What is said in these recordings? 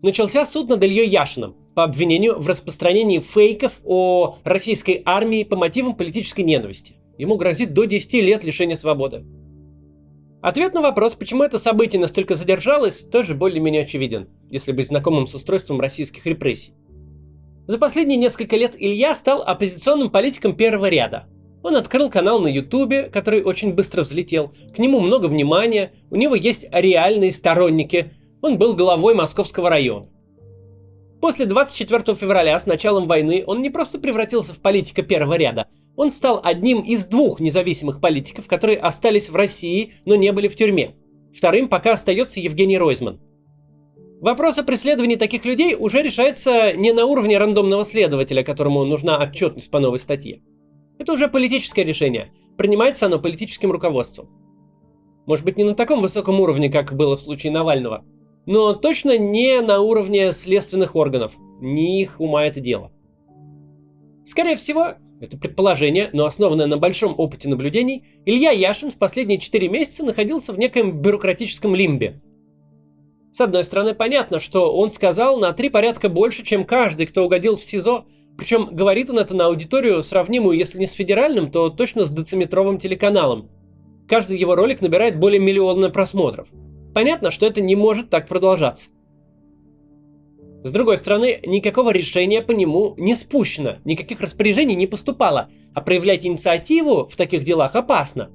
Начался суд над Ильей Яшиным по обвинению в распространении фейков о российской армии по мотивам политической ненависти. Ему грозит до 10 лет лишения свободы. Ответ на вопрос, почему это событие настолько задержалось, тоже более-менее очевиден, если быть знакомым с устройством российских репрессий. За последние несколько лет Илья стал оппозиционным политиком первого ряда. Он открыл канал на Ютубе, который очень быстро взлетел, к нему много внимания, у него есть реальные сторонники, он был главой Московского района. После 24 февраля, с началом войны, он не просто превратился в политика первого ряда, он стал одним из двух независимых политиков, которые остались в России, но не были в тюрьме. Вторым пока остается Евгений Ройзман. Вопрос о преследовании таких людей уже решается не на уровне рандомного следователя, которому нужна отчетность по новой статье. Это уже политическое решение, принимается оно политическим руководством. Может быть, не на таком высоком уровне, как было в случае Навального, но точно не на уровне следственных органов, не их ума это дело. Скорее всего, это предположение, но основанное на большом опыте наблюдений, Илья Яшин в последние 4 месяца находился в некоем бюрократическом лимбе. С одной стороны, понятно, что он сказал на 3 порядка больше, чем каждый, кто угодил в СИЗО, причем говорит он это на аудиторию, сравнимую, если не с федеральным, то точно с дециметровым телеканалом. Каждый его ролик набирает более миллиона просмотров. Понятно, что это не может так продолжаться. С другой стороны, никакого решения по нему не спущено, никаких распоряжений не поступало, а проявлять инициативу в таких делах опасно.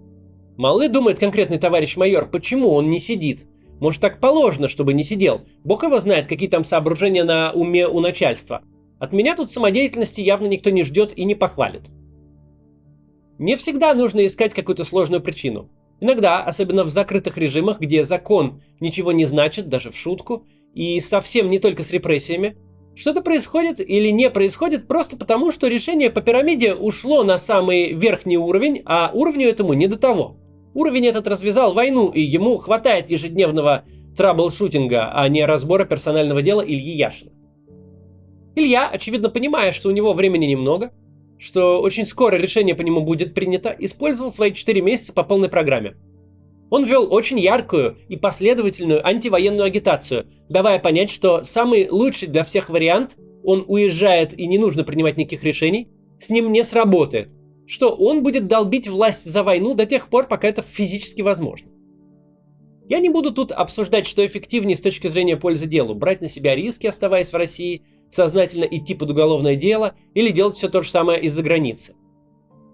Мало ли думает конкретный товарищ майор, почему он не сидит. Может, так положено, чтобы не сидел. Бог его знает, какие там соображения на уме у начальства. От меня тут самодеятельности явно никто не ждет и не похвалит. Не всегда нужно искать какую-то сложную причину. Иногда, особенно в закрытых режимах, где закон ничего не значит, даже в шутку, и совсем не только с репрессиями, что-то происходит или не происходит просто потому, что решение по пирамиде ушло на самый верхний уровень, а уровню этому не до того. Уровень этот развязал войну, и ему хватает ежедневного трабл-шутинга, а не разбора персонального дела Ильи Яшина. Илья, очевидно понимая, что у него времени немного, что очень скоро решение по нему будет принято, использовал свои 4 месяца по полной программе. Он вел очень яркую и последовательную антивоенную агитацию, давая понять, что самый лучший для всех вариант, он уезжает и не нужно принимать никаких решений, с ним не сработает, что он будет долбить власть за войну до тех пор, пока это физически возможно. Я не буду тут обсуждать, что эффективнее с точки зрения пользы делу, брать на себя риски, оставаясь в России, сознательно идти под уголовное дело или делать все то же самое из-за границы.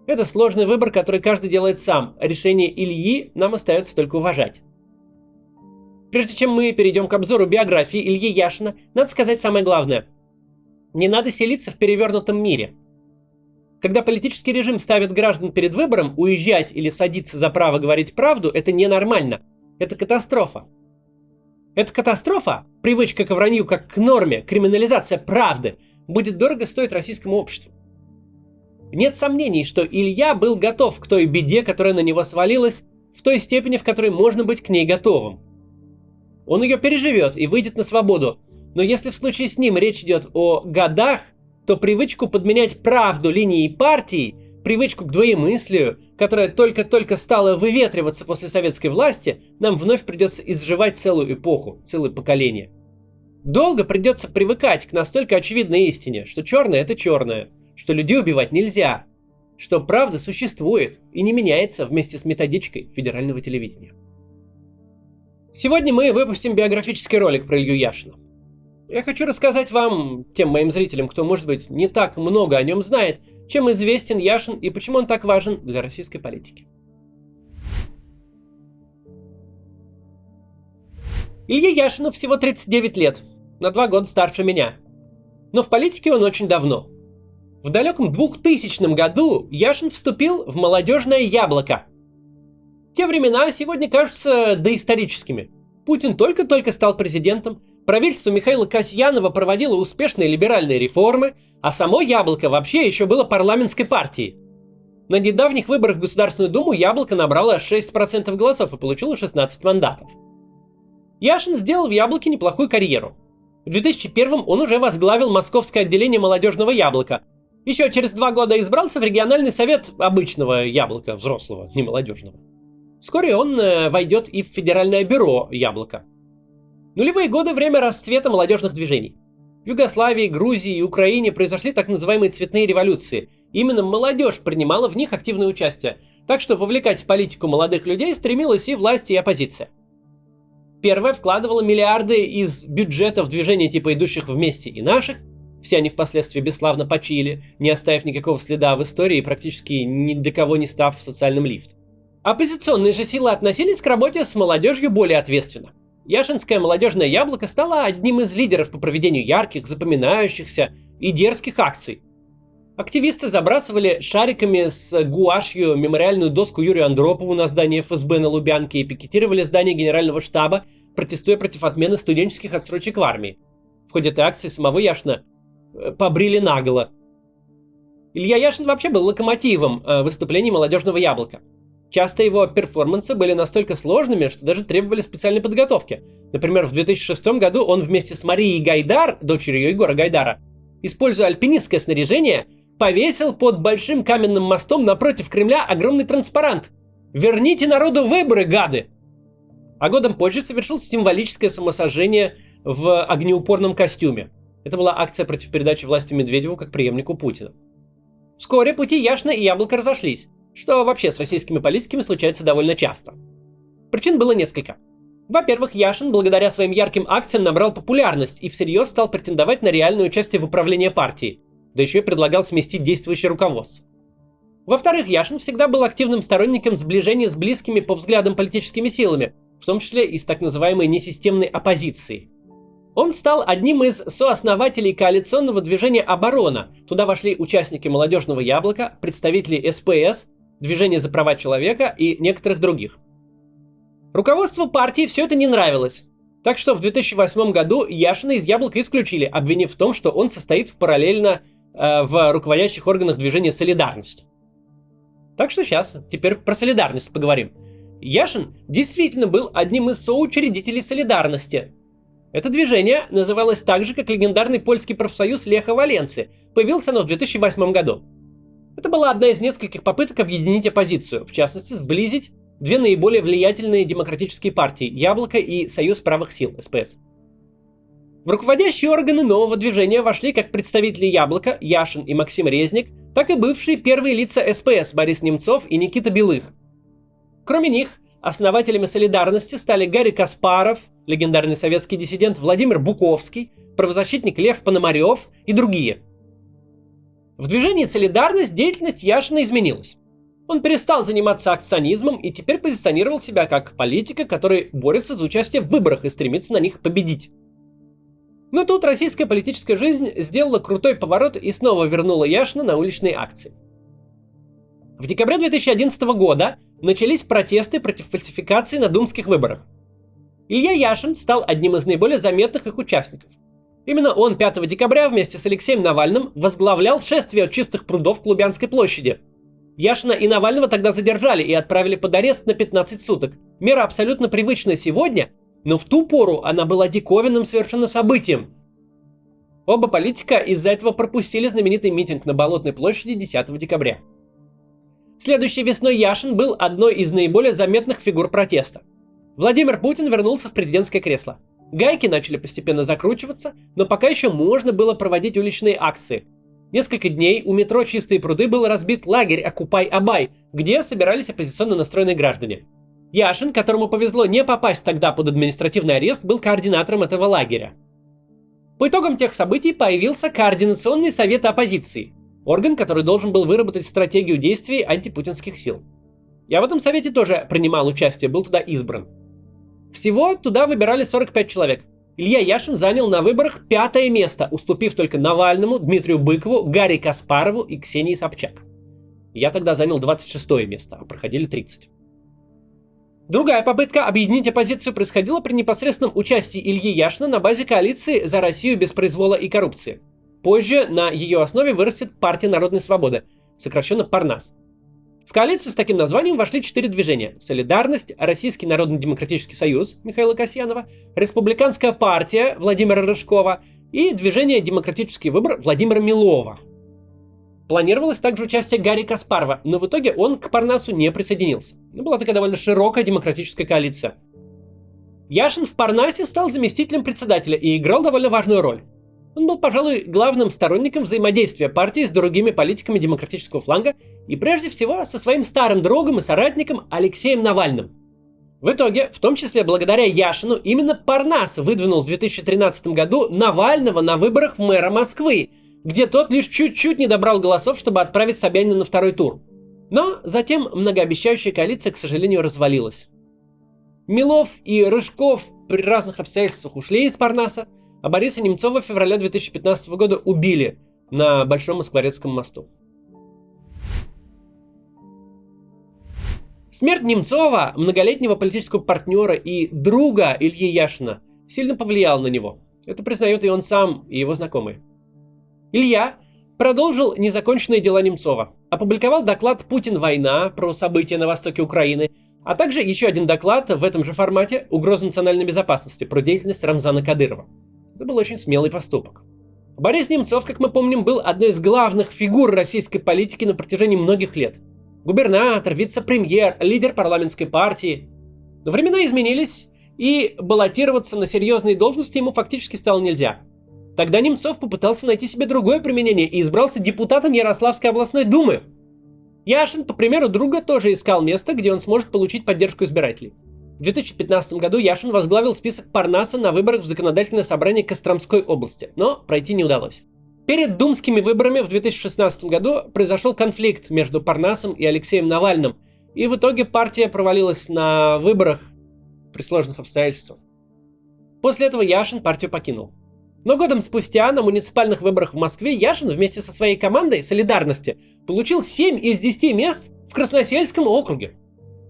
Это сложный выбор, который каждый делает сам, а решение Ильи нам остается только уважать. Прежде чем мы перейдем к обзору биографии Ильи Яшина, надо сказать самое главное. Не надо селиться в перевернутом мире. Когда политический режим ставит граждан перед выбором, уезжать или садиться за право говорить правду, это ненормально. Это катастрофа. Эта катастрофа, привычка к вранью как к норме, криминализация правды, будет дорого стоить российскому обществу. Нет сомнений, что Илья был готов к той беде, которая на него свалилась, в той степени, в которой можно быть к ней готовым. Он ее переживет и выйдет на свободу, но если в случае с ним речь идет о годах, то привычку подменять правду линией партии, привычку к двоемыслию, которая только-только стала выветриваться после советской власти, нам вновь придется изживать целую эпоху, целое поколение. Долго придется привыкать к настолько очевидной истине, что черное – это черное, что людей убивать нельзя, что правда существует и не меняется вместе с методичкой федерального телевидения. Сегодня мы выпустим биографический ролик про Илью Яшина. Я хочу рассказать вам, тем моим зрителям, кто, может быть, не так много о нем знает, чем известен Яшин и почему он так важен для российской политики. Илье Яшину всего 39 лет, на 2 года старше меня. Но в политике он очень давно. В далеком 2000 году Яшин вступил в молодежное яблоко. Те времена сегодня кажутся доисторическими. Путин только-только стал президентом, правительство Михаила Касьянова проводило успешные либеральные реформы, а само Яблоко вообще еще было парламентской партией. На недавних выборах в Государственную Думу Яблоко набрало 6% голосов и получило 16 мандатов. Яшин сделал в Яблоке неплохую карьеру. В 2001 он уже возглавил московское отделение молодежного Яблока. Еще через 2 года избрался в региональный совет обычного Яблока, взрослого, не молодежного. Вскоре он войдет и в федеральное бюро Яблока. Нулевые годы – время расцвета молодежных движений. В Югославии, Грузии и Украине произошли так называемые цветные революции. Именно молодежь принимала в них активное участие, так что вовлекать в политику молодых людей стремилась и власть, и оппозиция. Первая вкладывала миллиарды из бюджетов движений типа «Идущих вместе» и «Наших». Все они впоследствии бесславно почили, не оставив никакого следа в истории и практически ни до кого не став социальным лифт. Оппозиционные же силы относились к работе с молодежью более ответственно. Яшинское молодежное яблоко стало одним из лидеров по проведению ярких, запоминающихся и дерзких акций. Активисты забрасывали шариками с гуашью мемориальную доску Юрию Андропову на здании ФСБ на Лубянке и пикетировали здание Генерального штаба, протестуя против отмены студенческих отсрочек в армии. В ходе этой акции самого Яшина побрили наголо. Илья Яшин вообще был локомотивом выступлений молодежного яблока. Часто его перформансы были настолько сложными, что даже требовали специальной подготовки. Например, в 2006 году он вместе с Марией Гайдар, дочерью Егора Гайдара, используя альпинистское снаряжение, повесил под большим каменным мостом напротив Кремля огромный транспарант: «Верните народу выборы, гады!». А годом позже совершил символическое самосожжение в огнеупорном костюме. Это была акция против передачи власти Медведеву как преемнику Путина. Вскоре пути Яшина и Яблока разошлись, что вообще с российскими политиками случается довольно часто. Причин было несколько. Во-первых, Яшин благодаря своим ярким акциям набрал популярность и всерьез стал претендовать на реальное участие в управлении партией, да еще и предлагал сместить действующее руководство. Во-вторых, Яшин всегда был активным сторонником сближения с близкими по взглядам политическими силами, в том числе и с так называемой несистемной оппозицией. Он стал одним из сооснователей коалиционного движения «Оборона». Туда вошли участники «Молодежного яблока», представители СПС, Движения за права человека и некоторых других. Руководству партии все это не нравилось. Так что в 2008 году Яшина из «Яблока» исключили, обвинив в том, что он состоит параллельно в руководящих органах движения «Солидарность». Так что сейчас теперь про солидарность поговорим. Яшин действительно был одним из соучредителей «Солидарности». Это движение называлось так же, как легендарный польский профсоюз Леха Валенцы. Появилось оно в 2008 году. Это была одна из нескольких попыток объединить оппозицию, в частности, сблизить две наиболее влиятельные демократические партии – «Яблоко» и «Союз правых сил» – СПС. В руководящие органы нового движения вошли как представители «Яблока» Яшин и Максим Резник, так и бывшие первые лица СПС Борис Немцов и Никита Белых. Кроме них, основателями «Солидарности» стали Гарри Каспаров, легендарный советский диссидент Владимир Буковский, правозащитник Лев Пономарев и другие. В движении «Солидарность» деятельность Яшина изменилась. Он перестал заниматься акционизмом и теперь позиционировал себя как политика, который борется за участие в выборах и стремится на них победить. Но тут российская политическая жизнь сделала крутой поворот и снова вернула Яшина на уличные акции. В декабре 2011 года начались протесты против фальсификации на думских выборах. Илья Яшин стал одним из наиболее заметных их участников. Именно он 5 декабря вместе с Алексеем Навальным возглавлял шествие от Чистых прудов к Лубянской площади. Яшина и Навального тогда задержали и отправили под арест на 15 суток. Мера абсолютно привычная сегодня, но в ту пору она была диковинным совершенно событием. Оба политика из-за этого пропустили знаменитый митинг на Болотной площади 10 декабря. Следующей весной Яшин был одной из наиболее заметных фигур протеста. Владимир Путин вернулся в президентское кресло. Гайки начали постепенно закручиваться, но пока еще можно было проводить уличные акции. Несколько дней у метро «Чистые пруды» был разбит лагерь «Окупай-Абай», где собирались оппозиционно настроенные граждане. Яшин, которому повезло не попасть тогда под административный арест, был координатором этого лагеря. По итогам тех событий появился Координационный совет оппозиции, орган, который должен был выработать стратегию действий антипутинских сил. Я в этом совете тоже принимал участие, был туда избран. Всего туда выбирали 45 человек. Илья Яшин занял на выборах 5-е место, уступив только Навальному, Дмитрию Быкову, Гарри Каспарову и Ксении Собчак. Я тогда занял 26-е место, а проходили 30. Другая попытка объединить оппозицию происходила при непосредственном участии Ильи Яшина на базе коалиции «За Россию без произвола и коррупции». Позже на ее основе вырастет Партия народной свободы, сокращенно Парнас. В коалицию с таким названием вошли 4 движения: «Солидарность», Российский народно-демократический союз Михаила Касьянова, Республиканская партия Владимира Рыжкова и движение «Демократический выбор» Владимира Милова. Планировалось также участие Гарри Каспарова, но в итоге он к Парнасу не присоединился. Была такая довольно широкая демократическая коалиция. Яшин в Парнасе стал заместителем председателя и играл довольно важную роль. Он был, пожалуй, главным сторонником взаимодействия партии с другими политиками демократического фланга и прежде всего со своим старым другом и соратником Алексеем Навальным. В итоге, в том числе благодаря Яшину, именно Парнас выдвинул в 2013 году Навального на выборах в мэра Москвы, где тот лишь чуть-чуть не добрал голосов, чтобы отправить Собянина на второй тур. Но затем многообещающая коалиция, к сожалению, развалилась. Милов и Рыжков при разных обстоятельствах ушли из Парнаса, а Бориса Немцова в феврале 2015 года убили на Большом Москворецком мосту. Смерть Немцова, многолетнего политического партнера и друга Ильи Яшина, сильно повлияла на него. Это признает и он сам, и его знакомые. Илья продолжил незаконченные дела Немцова, опубликовал доклад «Путин. Война» про события на востоке Украины, а также еще один доклад в этом же формате «Угроза национальной безопасности» про деятельность Рамзана Кадырова. Это был очень смелый поступок. Борис Немцов, как мы помним, был одной из главных фигур российской политики на протяжении многих лет. Губернатор, вице-премьер, лидер парламентской партии. Но времена изменились, и баллотироваться на серьезные должности ему фактически стало нельзя. Тогда Немцов попытался найти себе другое применение и избрался депутатом Ярославской областной думы. Яшин, по примеру друга, тоже искал место, где он сможет получить поддержку избирателей. В 2015 году Яшин возглавил список Парнаса на выборах в законодательное собрание Костромской области, но пройти не удалось. Перед думскими выборами в 2016 году произошел конфликт между Парнасом и Алексеем Навальным, и в итоге партия провалилась на выборах при сложных обстоятельствах. После этого Яшин партию покинул. Но годом спустя на муниципальных выборах в Москве Яшин вместе со своей командой «Солидарности» получил 7 из 10 мест в Красносельском округе.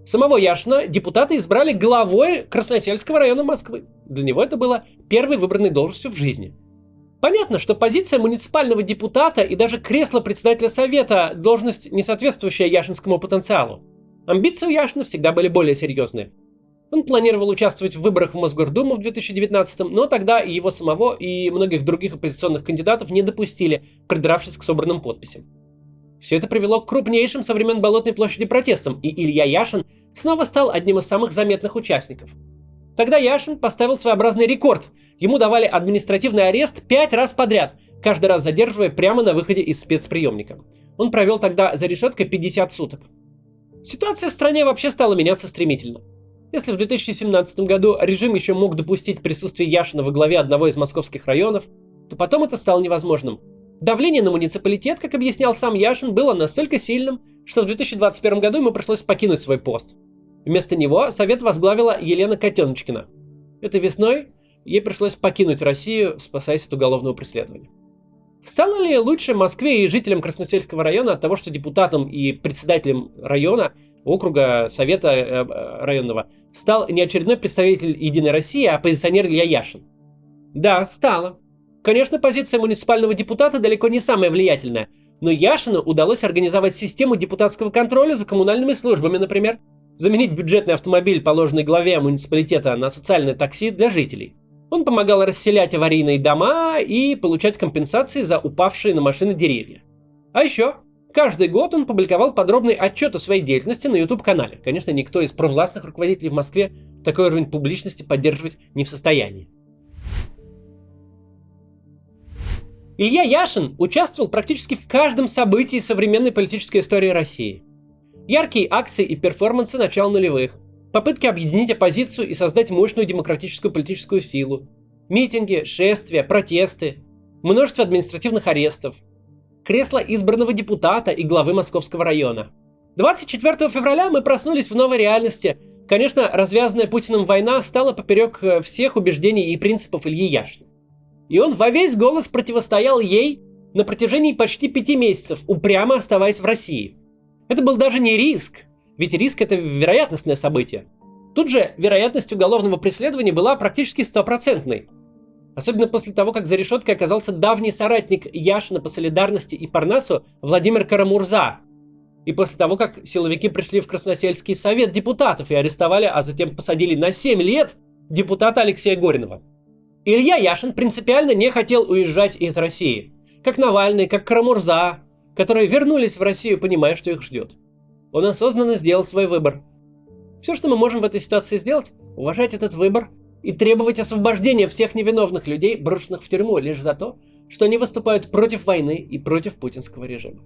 Самого Яшина депутаты избрали главой Красносельского района Москвы. Для него это было первой выбранной должностью в жизни. Понятно, что позиция муниципального депутата и даже кресло председателя совета – должность, не соответствующая яшинскому потенциалу. Амбиции у Яшина всегда были более серьезные. Он планировал участвовать в выборах в Мосгордуму в 2019-м, но тогда и его самого, и многих других оппозиционных кандидатов не допустили, придравшись к собранным подписям. Все это привело к крупнейшим со времен Болотной площади протестам, и Илья Яшин снова стал одним из самых заметных участников. Тогда Яшин поставил своеобразный рекорд. Ему давали административный арест 5 раз подряд, каждый раз задерживая прямо на выходе из спецприемника. Он провел тогда за решеткой 50 суток. Ситуация в стране вообще стала меняться стремительно. Если в 2017 году режим еще мог допустить присутствие Яшина во главе одного из московских районов, то потом это стало невозможным. Давление на муниципалитет, как объяснял сам Яшин, было настолько сильным, что в 2021 году ему пришлось покинуть свой пост. Вместо него совет возглавила Елена Котеночкина. Этой весной ей пришлось покинуть Россию, спасаясь от уголовного преследования. Стало ли лучше Москве и жителям Красносельского района от того, что депутатом и председателем района, округа, совета районного, стал не очередной представитель Единой России, а оппозиционер Илья Яшин? Да, стало. Конечно, позиция муниципального депутата далеко не самая влиятельная, но Яшину удалось организовать систему депутатского контроля за коммунальными службами, например, заменить бюджетный автомобиль, положенный главе муниципалитета, на социальное такси для жителей. Он помогал расселять аварийные дома и получать компенсации за упавшие на машины деревья. А еще, каждый год он публиковал подробный отчет о своей деятельности на YouTube-канале. Конечно, никто из провластных руководителей в Москве такой уровень публичности поддерживать не в состоянии. Илья Яшин участвовал практически в каждом событии современной политической истории России. Яркие акции и перформансы начала нулевых, попытки объединить оппозицию и создать мощную демократическую политическую силу, митинги, шествия, протесты, множество административных арестов, кресло избранного депутата и главы Московского района. 24 февраля мы проснулись в новой реальности. Конечно, развязанная Путиным война стала поперек всех убеждений и принципов Ильи Яшина. И он во весь голос противостоял ей на протяжении почти 5 месяцев, упрямо оставаясь в России. Это был даже не риск, ведь риск – это вероятностное событие. Тут же вероятность уголовного преследования была практически 100%. Особенно после того, как за решеткой оказался давний соратник Яшина по солидарности и Парнасу Владимир Карамурза. И после того, как силовики пришли в Красносельский совет депутатов и арестовали, а затем посадили на 7 лет депутата Алексея Горинова. Илья Яшин принципиально не хотел уезжать из России. Как Навальный, как Карамурза, которые вернулись в Россию, понимая, что их ждет. Он осознанно сделал свой выбор. Все, что мы можем в этой ситуации сделать, уважать этот выбор и требовать освобождения всех невиновных людей, брошенных в тюрьму лишь за то, что они выступают против войны и против путинского режима.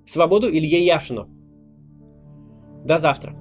Свободу Илье Яшину. До завтра.